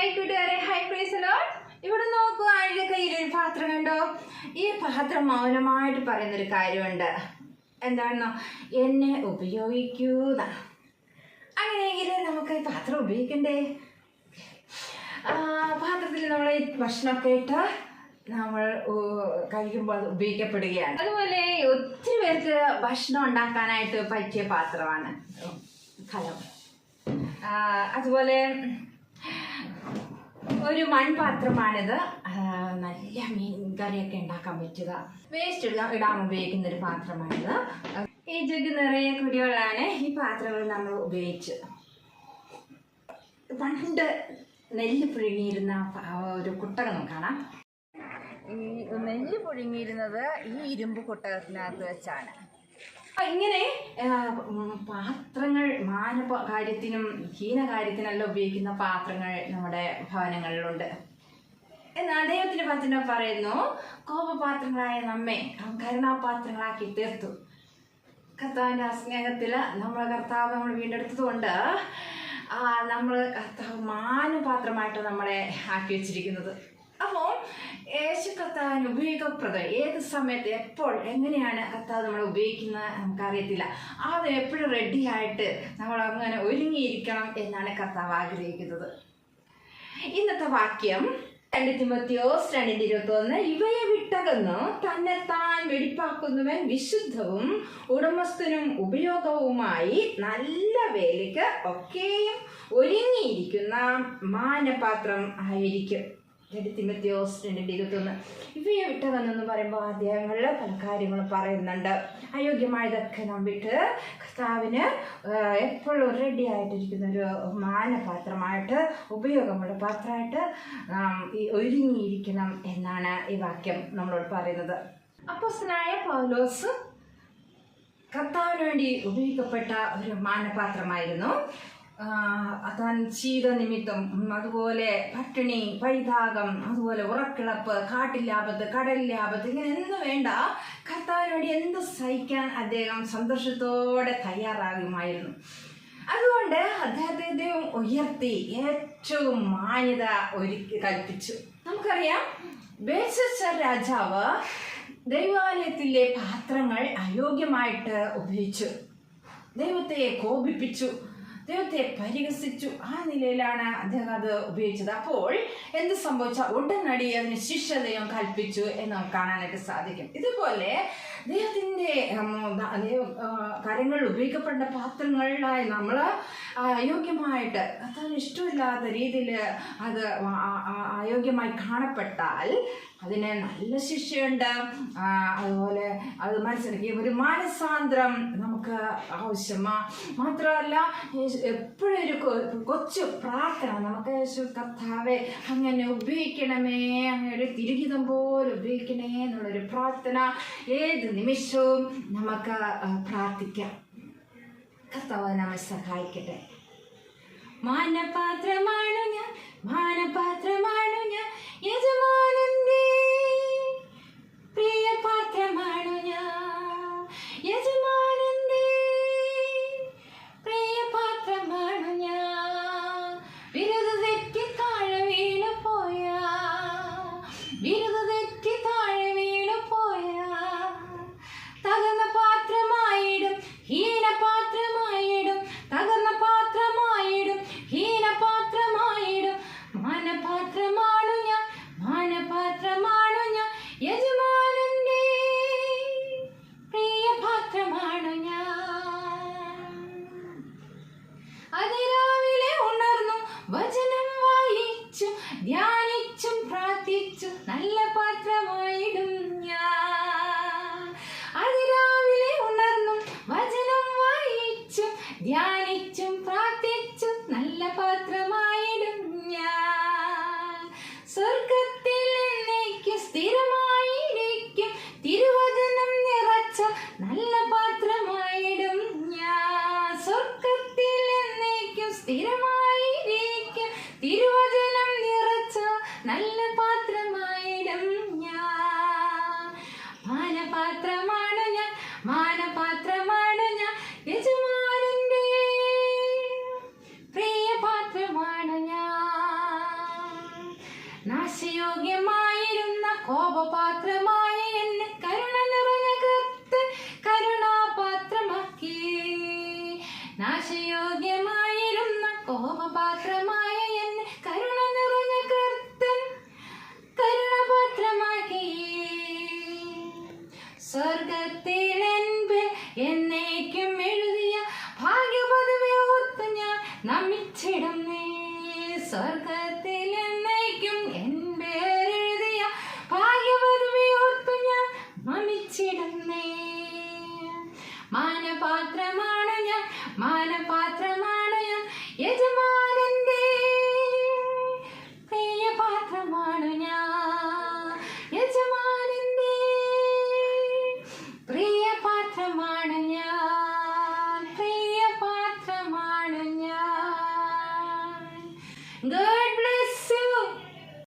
Hi കൂട്ടുകാരെ, hi praise Lord. ഇവിടെ നോക്കൂ, ആളുടെ കയ്യിലൊരു പാത്രം കണ്ടോ? ഈ പാത്രം മൗനമായിട്ട് പറയുന്നൊരു കാര്യമുണ്ട്. എന്താണെന്നോ? എന്നെ ഉപയോഗിക്കൂന്ന. അങ്ങനെയെങ്കിൽ നമുക്ക് ഈ പാത്രം ഉപയോഗിക്കണ്ടേ? പാത്രത്തിൽ നമ്മൾ ഈ ഭക്ഷണമൊക്കെ ഇട്ട് നമ്മൾ കഴിക്കുമ്പോൾ അത് ഉപയോഗിക്കപ്പെടുകയാണ്. അതുപോലെ ഒത്തിരി പേർക്ക് ഭക്ഷണം ഉണ്ടാക്കാനായിട്ട് പറ്റിയ പാത്രമാണ് കലം. അതുപോലെ ഒരു മൺപാത്രമാണിത്. നല്ല മീൻ കറിയൊക്കെ ഉണ്ടാക്കാൻ പറ്റുക, വേസ്റ്റ് ഇടാൻ ഉപയോഗിക്കുന്ന ഒരു പാത്രമാണിത്. ഈ ജഗ് നിറയെ കുടികളാണ് ഈ പാത്രങ്ങൾ നമ്മൾ ഉപയോഗിച്ച്. പണ്ട് നെല്ല് പുഴുങ്ങിയിരുന്ന ഒരു കുട്ടകം കാണാം. ഈ നെല്ല് പുഴുങ്ങിയിരുന്നത് ഈ ഇരുമ്പ് കുട്ടകത്തിനകത്ത് വെച്ചാണ്. ഇങ്ങനെ പാത്രങ്ങൾ കാര്യത്തിനും ഹീനകാര്യത്തിനെല്ലാം ഉപയോഗിക്കുന്ന പാത്രങ്ങൾ നമ്മുടെ ഭവനങ്ങളിലുണ്ട്. എന്നാൽ ദൈവത്തിന്റെ വചനം പറയുന്നു, കോപപാത്രങ്ങളായ നമ്മെ കരുണാപാത്രങ്ങളാക്കി തീർത്തു. കർത്താവിൻ്റെ സ്നേഹത്തിൽ കർത്താവ് നമ്മൾ വീണ്ടെടുത്തത് കൊണ്ട് നമ്മൾ കർത്താവ് മാനപാത്രമായിട്ട് നമ്മളെ ആക്കി വെച്ചിരിക്കുന്നത്. അപ്പോൾ യേശു കർത്താവിന് ഉപയോഗപ്രദം ഏത് സമയത്ത് എപ്പോൾ എങ്ങനെയാണ് കർത്താവ് നമ്മളെ ഉപയോഗിക്കുന്നത് നമുക്കറിയത്തില്ല. അത് എപ്പോഴും റെഡിയായിട്ട് നമ്മൾ അങ്ങനെ ഒരുങ്ങിയിരിക്കണം എന്നാണ് കർത്താവ് ആഗ്രഹിക്കുന്നത്. ഇന്നത്തെ വാക്യം 2 തിമോത്തിയോസ് 2:21. ഇവയെ വിട്ടകന്ന് തന്നെത്താൻ വെടിപ്പാക്കുന്നവൻ വിശുദ്ധവും ഉടമസ്ഥനും ഉപയോഗവുമായി നല്ല വേലയ്ക്ക് ഒക്കെയും ഒരുങ്ങിയിരിക്കുന്ന മാനപാത്രം ആയിരിക്കും. 2 തിമോത്തിയോസ് 2:21. ഇവയെ വിട്ടകന്നെന്ന് പറയുമ്പോൾ അധ്യായങ്ങളിൽ പല കാര്യങ്ങളും പറയുന്നുണ്ട്. അയോഗ്യമായതൊക്കെ വിട്ട് കർത്താവിന് എപ്പോഴും റെഡി ആയിട്ടിരിക്കുന്ന ഒരു മാനപാത്രമായിട്ട്, ഉപയോഗമുള്ള പാത്രമായിട്ട് ഒരുങ്ങിയിരിക്കണം എന്നാണ് ഈ വാക്യം നമ്മളോട് പറയുന്നത്. അപ്പോസ്തലനായ പൗലോസ് കർത്താവിന് വേണ്ടി ഉപയോഗിക്കപ്പെട്ട ഒരു മാനപാത്രമായിരുന്നു. താൻ ശീതനിമിത്തം, അതുപോലെ പട്ടിണി, പരിതാപം, അതുപോലെ ഉറക്കിളപ്പ്, കാട്ടിലാപത്ത്, കടലിലാപത്ത്, ഇങ്ങനെ എന്ന് വേണ്ട കർത്താവിന് വേണ്ടി എന്ത് സഹിക്കാൻ അദ്ദേഹം സന്തോഷത്തോടെ തയ്യാറാകുമായിരുന്നു. അതുകൊണ്ട് അദ്ദേഹത്തെ ദൈവം ഉയർത്തി ഏറ്റവും മാന്യത കൽപ്പിച്ചു. നമുക്കറിയാം, ബേൽശസ്സർ രാജാവ് ദൈവാലയത്തിലെ പാത്രങ്ങൾ അയോഗ്യമായിട്ട് ഉപയോഗിച്ചു, ദൈവത്തെ കോപിപ്പിച്ചു, ദൈവത്തെ പരിഹസിച്ചു. ആ നിലയിലാണ് അദ്ദേഹം അത് ഉപയോഗിച്ചത്. അപ്പോൾ എന്ത് സംഭവിച്ചാൽ ഉടനടി അതിന് ശിക്ഷ ദൈവം കൽപ്പിച്ചു എന്ന് നമുക്ക് കാണാനായിട്ട് സാധിക്കും. ഇതുപോലെ ദൈവത്തിൻ്റെ കാര്യങ്ങളിൽ ഉപയോഗിക്കപ്പെട്ട പാത്രങ്ങളിലായി നമ്മൾ അയോഗ്യമായിട്ട്, അതിന് ഇഷ്ടമില്ലാത്ത രീതിയിൽ അത് അയോഗ്യമായി കാണപ്പെട്ടാൽ അതിന് നല്ല ശിക്ഷയുണ്ട്. അതുപോലെ അത് മനസ്സിലാക്കി ഒരു മാനസാന്തരം നമുക്ക് ആവശ്യമാണ്. മാത്രമല്ല എപ്പോഴും ഒരു കൊച്ചു പ്രാർത്ഥന, നമുക്ക് യേശു കർത്താവെ അങ്ങനെ ഉപയോഗിക്കണമേ, അങ്ങനെ ഒരു തിരുഹിതം പോലെ ഉപയോഗിക്കണേ എന്നുള്ളൊരു പ്രാർത്ഥന ഏത് നിമിഷവും നമുക്ക് പ്രാർത്ഥിക്കാം. കർത്താവ് നമ്മെ സഹായിക്കട്ടെ. മാനപാത്രമാണു ഞാൻ, മാനപാത്രമാണു ഞാൻ, യജമാനന്റെ പ്രിയപാത്രമാണു ഞാൻ, യജമാനന്റെ പ്രിയപാത്രമാണു ഞാൻ. വിരുദ തെറ്റി താഴെ വീണു പോയാ, വിരുദ തെറ്റി താഴെ വീണു പോയാ, തകർന്ന പാത്രമായിടും, ഹീനപാത്രമായിടും, തകർന്ന പാത്രമായിടും, ഹീനപാത്രമായിടും. മാനപാത്രമാണു ഞാൻ, മാനപാത്രമാണു ഞാൻ, യജമാനന്റെ പ്രിയപാത്രമാണു ഞാൻ. അതിരാവിലെ ഉണർന്നു വചനം വായിച്ചു ധ്യാനിച്ചും പ്രാർത്ഥിച്ചു നല്ല പാത്രമായിടും ഞാൻ. അതിരാവിലെ ഉണർന്നു വചനം വായിച്ചു ധ്യാനിച്ചും പ്രാർത്ഥിച്ചു നല്ല പാത്രമായിടും ഞാൻ. സ്വർഗത്തിൽ എന്നേക്കും സ്ഥിരമായിരിക്കും തിരുവചനം നിറച്ച നല്ല പാത്രമായിടും ഞാൻ. സ്വർഗത്തിൽ എന്നേക്കും സ്ഥിരമായിരിക്കും തിരുവചനം നിറച്ച നല്ല പാത്രമായിടും ഞാൻ. മാനപാത്രമാണ് ഞാൻ, മാനപാത്രമാണ് ഞാൻ, യജമാനന്റെ പ്രിയപാത്രമാണ് ഞാൻ. നാശയോഗ്യമായിരുന്ന കോപപാത്രമായ എന്നെ കരുണ നിറഞ്ഞ കർത്തൻ കരുണാപാത്രമാക്കി. നാശയോഗ്യമായിരുന്ന കോപപാത്രമായ എന്നെ കരുണ നിറഞ്ഞ കർത്തൻ കരുണാപാത്രമാക്കി. സ്വർഗത്തിൽ എന്നേക്കും എഴുതിയ ഭാഗ്യപദവി ഓർത്ത് ഞാൻ നമിച്ചിടുന്നേ. സ്വർഗത്തിൽ എന്നേക്കും എൻ പേരെഴുതിയ ഭാഗ്യപദവി ഓർത്ത് ഞാൻ നമിച്ചിടുന്നേ. മാനപാത്രമാണ് ഞാൻ, മാനപാത്രമാണ് ഞാൻ, യജമാനന്റെ പ്രിയപാത്രമാണ് ഞാൻ. യജമാനന്റെ പ്രിയപാത്രമാണ് ഞാൻ, പ്രിയപാത്രമാണ് ഞാൻ. ഗോഡ്